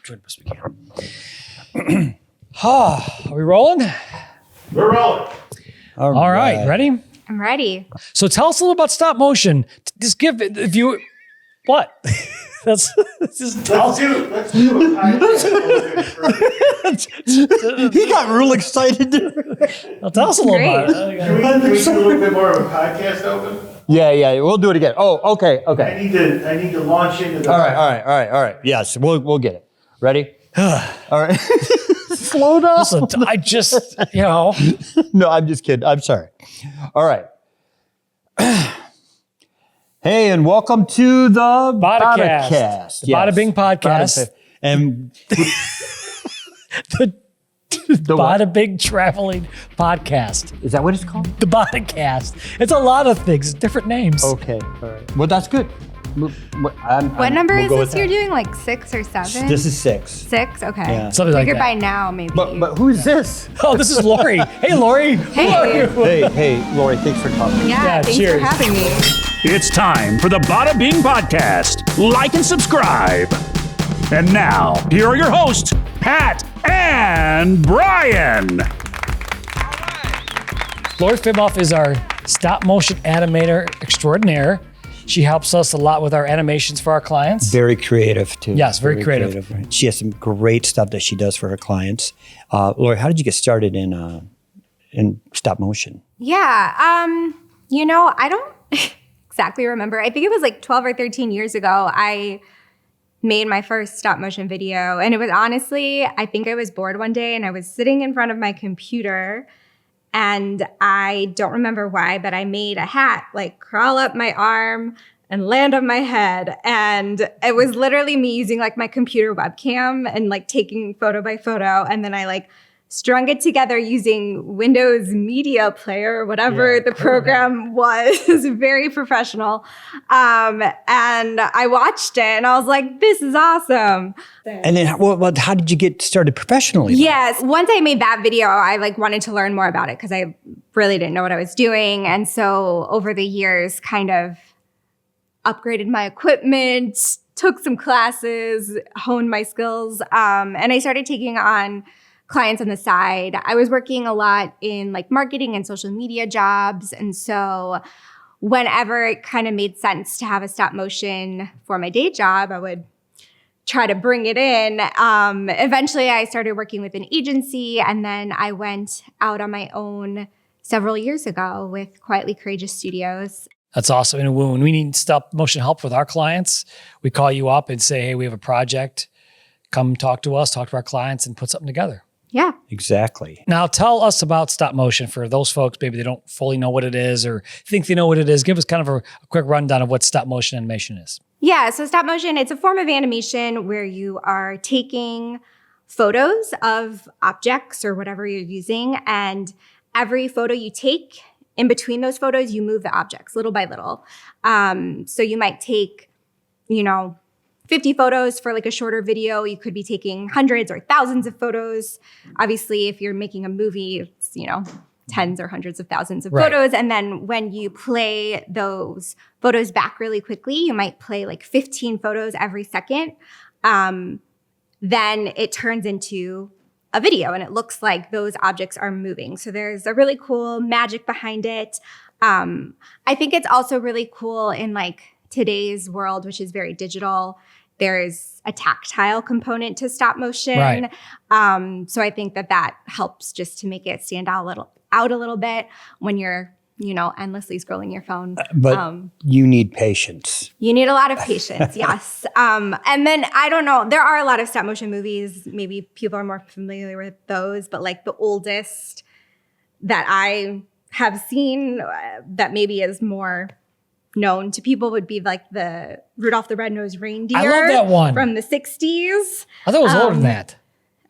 doing the best we can. Are we rolling? We're rolling. All right. Ready? I'm ready. So tell us a little about stop motion. Just give it, if you, what? That's just Let's do a podcast. He got real excited. tell us a little Great. about it. Can we do a little bit more of a podcast open? Yeah, we'll do it again. Oh, okay. I need to launch into the. All right. Yes, we'll get it. Ready? All right. Slow down. Listen, I just, No, I'm just kidding. I'm sorry. All right. Hey, and welcome to the Bodacast. The Bada Bing podcast. And the what? Bada Bing traveling podcast. Is that what it's called? The Bodacast. It's a lot of things, different names. Okay. All right. Well, that's good. What number is this you're doing? Like 6 or 7? This is 6. 6? Okay. Yeah. Something like Figured that. by now, maybe. But who's this? Oh, this is Lori. Hey, Lori. Hey. Hey, Lori, thanks for coming. Yeah, thanks cheers. for having me. It's time for the Bada Bing Podcast. Like and subscribe. And now, here are your hosts, Pat and Brian. Lori Fimoff is our stop motion animator extraordinaire. She helps us a lot with our animations for our clients. Very creative, too. Yes, very creative. Right? She has some great stuff that she does for her clients. Lori, how did you get started in stop motion? Yeah. I don't exactly remember. I think it was like 12 or 13 years ago. I made my first stop motion video. And it was honestly, I think I was bored one day and I was sitting in front of my computer. And I don't remember why, but I made a hat like crawl up my arm and land on my head. And it was literally me using like my computer webcam and like taking photo by photo. And then I like strung it together using Windows Media Player or whatever the program was. Very professional. And I watched it and I was like, this is awesome. And then, how did you get started professionally? Yes. Once I made that video, I like wanted to learn more about it because I really didn't know what I was doing. And so over the years, kind of upgraded my equipment, took some classes, honed my skills. And I started taking on clients on the side. I was working a lot in like marketing and social media jobs. And so whenever it kind of made sense to have a stop motion for my day job, I would try to bring it in. Eventually I started working with an agency and then I went out on my own several years ago with Quietly Courageous Studios. That's awesome. And when we need stop motion help with our clients, we call you up and say, hey, we have a project. Come talk to us, talk to our clients and put something together. Yeah. Exactly. Now tell us about stop motion for those folks, maybe they don't fully know what it is or think they know what it is. Give us kind of a quick rundown of what stop motion animation is. Yeah, so stop motion, it's a form of animation where you are taking photos of objects or whatever you're using, and every photo you take, in between those photos, you move the objects little by little. So you might take, 50 photos for like a shorter video. You could be taking hundreds or thousands of photos. Obviously, if you're making a movie, it's, tens or hundreds of thousands of photos. And then when you play those photos back really quickly, you might play like 15 photos every second. Then it turns into a video and it looks like those objects are moving. So there's a really cool magic behind it. I think it's also really cool in like today's world, which is very digital. There's a tactile component to stop motion. Right. So I think that helps just to make it stand out a little bit when you're, endlessly scrolling your phone. But you need patience. You need a lot of patience, yes. And then, I don't know, there are a lot of stop motion movies. Maybe people are more familiar with those, but like the oldest that I have seen that maybe is more known to people would be like the Rudolph the Red-Nosed Reindeer. I love that one. From the 60s. I thought it was older than that.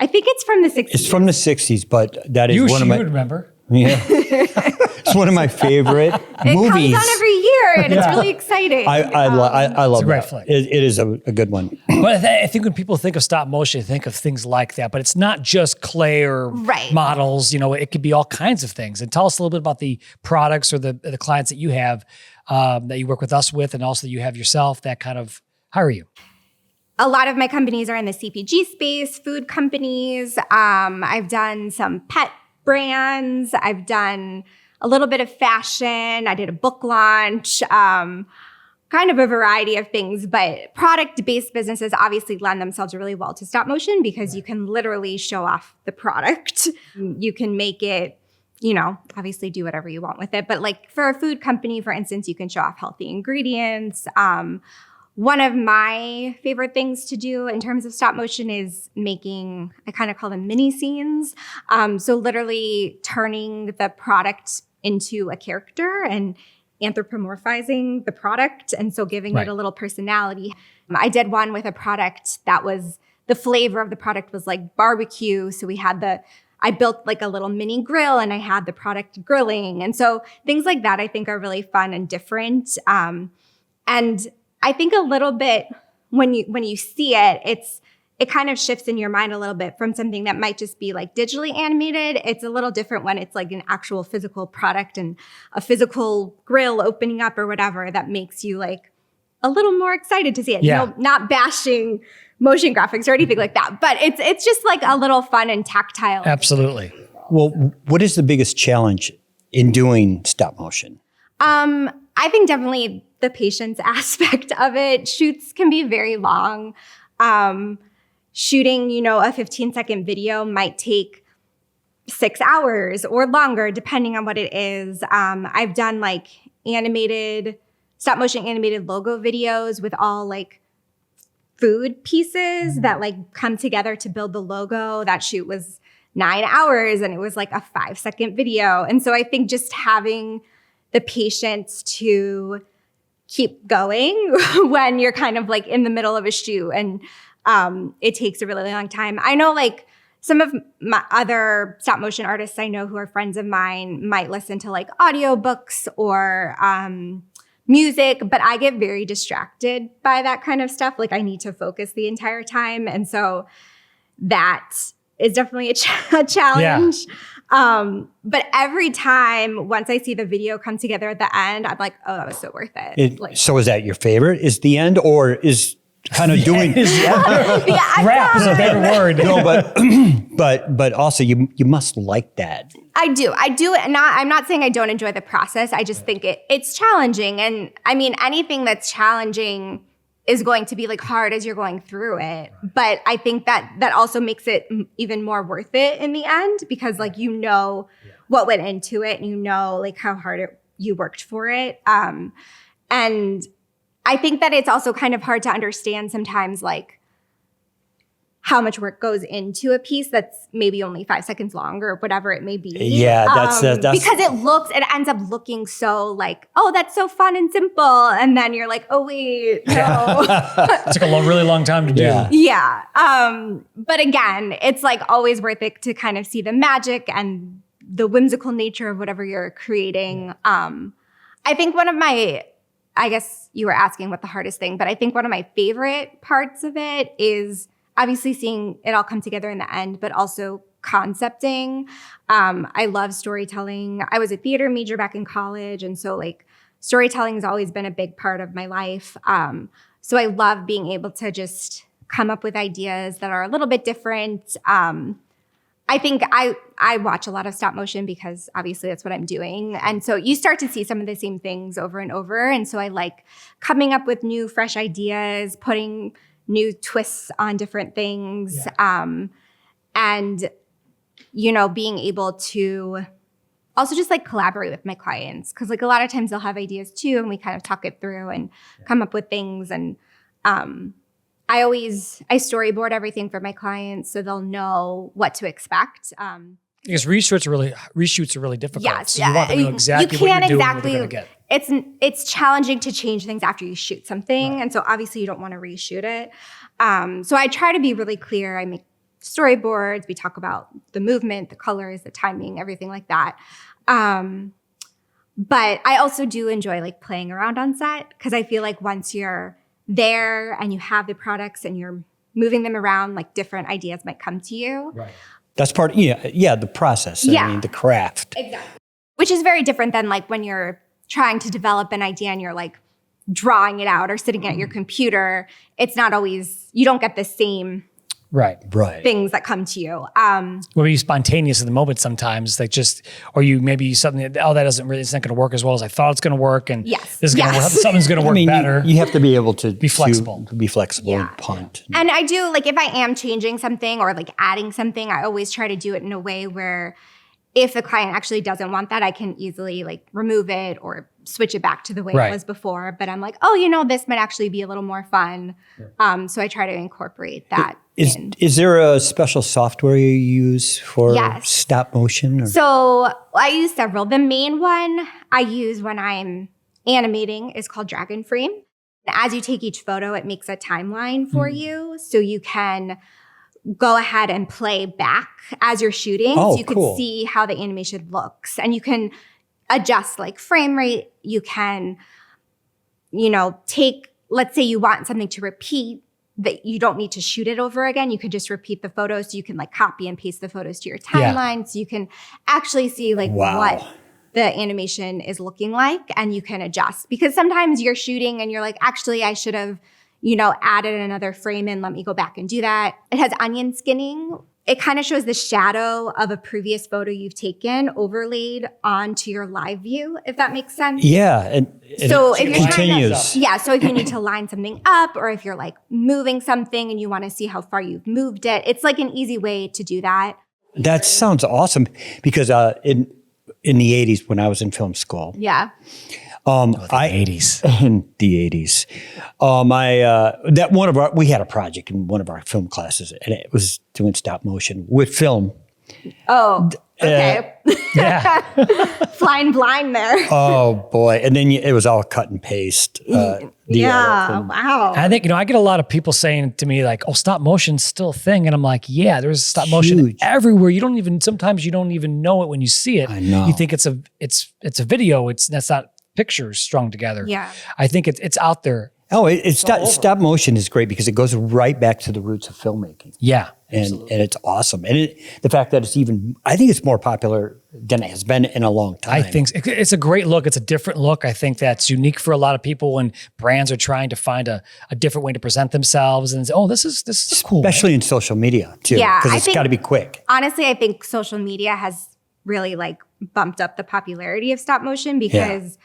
I think it's from the 60s. It's from the 60s, but that is one of my... You would remember. Yeah. It's one of my favorite movies. It comes on every year, and it's really exciting. I love a great that. flick. It is a good one. But I think when people think of stop motion, they think of things like that. But it's not just clay or models. It could be all kinds of things. And tell us a little bit about the products or the clients that you have that you work with us with, and also that you have yourself that kind of hire you. a lot of my companies are in the CPG space, food companies. I've done some pet brands. I've done a little bit of fashion. I did a book launch, kind of a variety of things. But product-based businesses obviously lend themselves really well to stop motion because you can literally show off the product. You can make it, obviously do whatever you want with it. But like for a food company, for instance, you can show off healthy ingredients. One of my favorite things to do in terms of stop motion is making, I kind of call them mini scenes. So literally turning the product into a character and anthropomorphizing the product. And so giving it a little personality. I did one with a product that was, the flavor of the product was like barbecue. So I built like a little mini grill and I had the product grilling. And so things like that I think are really fun and different. And I think a little bit when you see it, it kind of shifts in your mind a little bit from something that might just be like digitally animated. It's a little different when it's like an actual physical product and a physical grill opening up or whatever that makes you like a little more excited to see it. Yeah. Not bashing motion graphics or anything like that, but it's just like a little fun and tactile. Absolutely. Well, what is the biggest challenge in doing stop motion? I think definitely the patience aspect of it. Shoots can be very long. Shooting, a 15-second video might take 6 hours or longer, depending on what it is. I've done like stop motion animated logo videos with all like food pieces that like come together to build the logo. That shoot was 9 hours and it was like a 5-second video. And so I think just having the patience to keep going when you're kind of like in the middle of a shoot and it takes a really long time. I know like some of my other stop motion artists I know who are friends of mine might listen to like audiobooks or music, but I get very distracted by that kind of stuff. Like I need to focus the entire time. And so that is definitely a challenge. Yeah. But every time, once I see the video come together at the end, I'm like, oh, that was so worth it. So is that your favorite? Is the end or is kind of doing Rap is a favorite word. No, but also you must like that. I do. And I'm not saying I don't enjoy the process. I just think it's challenging. And I mean, anything that's challenging is going to be like hard as you're going through it. But I think that also makes it even more worth it in the end because like, what went into it and like how hard you worked for it. And I think that it's also kind of hard to understand sometimes like how much work goes into a piece that's maybe only 5 seconds long or whatever it may be. Yeah, that's because it ends up looking so like, oh, that's so fun and simple. And then you're like, oh, wait, no. It took a really long time to do. Yeah. But again, it's like always worth it to kind of see the magic and the whimsical nature of whatever you're creating. I think I guess you were asking what the hardest thing, but I think one of my favorite parts of it is obviously seeing it all come together in the end, but also concepting. I love storytelling. I was a theater major back in college. And so like storytelling has always been a big part of my life. So I love being able to just come up with ideas that are a little bit different. I think I watch a lot of stop motion because obviously that's what I'm doing. And so you start to see some of the same things over and over. And so I like coming up with new, fresh ideas, putting new twists on different things. And, being able to also just like collaborate with my clients. Cause like a lot of times they'll have ideas too. And we kind of talk it through and come up with things. And I storyboard everything for my clients so they'll know what to expect. Because reshoots are really difficult. Yes, so you want them to know exactly what you're doing, what they're going to get. It's challenging to change things after you shoot something. Right. And so obviously you don't want to reshoot it. So I try to be really clear. I make storyboards. We talk about the movement, the colors, the timing, everything like that. But I also do enjoy like playing around on set because I feel like once you're there and you have the products and you're moving them around, like different ideas might come to you. Right. That's part, the process. I mean, the craft. Exactly. Which is very different than like when you're trying to develop an idea and you're like drawing it out or sitting at your computer, it's not always, you don't get the same Right. things that come to you. Well, you spontaneous in the moment sometimes, like just, or you maybe something that, that doesn't really, it's not going to work as well as I thought it's going to work. And Yes. this is going to work, something's going to work better. You have to be able to be flexible. To be flexible and punt. And I do, like, if I am changing something or like adding something, I always try to do it in a way where if the client actually doesn't want that, I can easily like remove it or switch it back to the way it was before. But I'm like, this might actually be a little more fun. So I try to incorporate that. Is there a special software you use for stop motion? Or? So I use several. The main one I use when I'm animating is called Dragon Frame. As you take each photo, it makes a timeline for you. So you can go ahead and play back as you're shooting. So you can see how the animation looks. And you can adjust like frame rate. You can, let's say you want something to repeat, that you don't need to shoot it over again. You could just repeat the photos. So you can like copy and paste the photos to your timeline. So you can actually see like what the animation is looking like, and you can adjust. Because sometimes you're shooting and you're like, actually, I should have, added another frame in. Let me go back and do that. It has onion skinning. It kind of shows the shadow of a previous photo you've taken overlaid onto your live view, if that makes sense. Yeah. And so if you're continues. So if you need to line something up, or if you're like moving something and you want to see how far you've moved it, it's like an easy way to do that. That sounds awesome, because in the 80s when I was in film school. Yeah. The 80s. In the 80s. We had a project in one of our film classes, and it was doing stop motion with film. Oh, okay. Flying blind there. Oh boy. And then it was all cut and paste. Wow. I think, I get a lot of people saying to me like, stop motion's still a thing. And I'm like, yeah, there's stop motion everywhere. Sometimes you don't even know it when you see it. I know. You think it's a video. That's not pictures strung together. Yeah. I think it's out there. Oh, stop motion is great because it goes right back to the roots of filmmaking. Yeah. And it's awesome. And the fact that I think it's more popular than it has been in a long time. I think it's a great look. It's a different look. I think that's unique for a lot of people when brands are trying to find a different way to present themselves and say, this is cool. Especially in social media too. Yeah. Because it's got to be quick. Honestly, I think social media has really like bumped up the popularity of stop motion because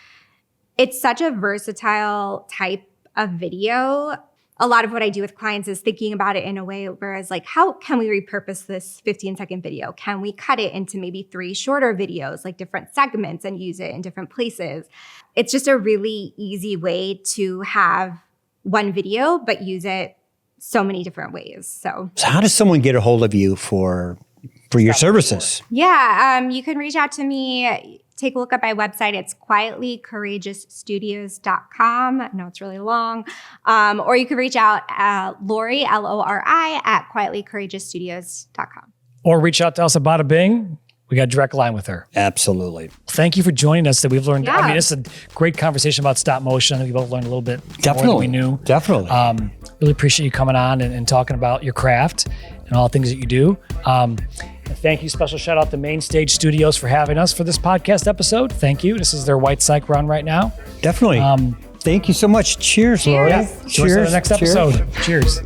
it's such a versatile type of video. A lot of what I do with clients is thinking about it in a way whereas like, how can we repurpose this 15-second video? Can we cut it into maybe 3 shorter videos, like different segments, and use it in different places? It's just a really easy way to have one video, but use it so many different ways. So how does someone get a hold of you for your services? Yeah, you can reach out to me. Take a look at my website. It's quietlycourageousstudios.com. I know it's really long. Or you can reach out at Lori, Lori, at quietlycourageousstudios.com. Or reach out to us at Bada Bing. We got a direct line with her. Absolutely. Thank you for joining us. That we've learned. Yeah. I mean, it's a great conversation about stop motion. I think we both learned a little bit more than we knew. Definitely. Really appreciate you coming on and talking about your craft and all the things that you do. Thank you. Special shout out to Main Stage Studios for having us for this podcast episode. Thank you. This is their White Psych run right now. Definitely. Thank you so much. Cheers, Lori. Cheers. Join us on the next episode. Cheers.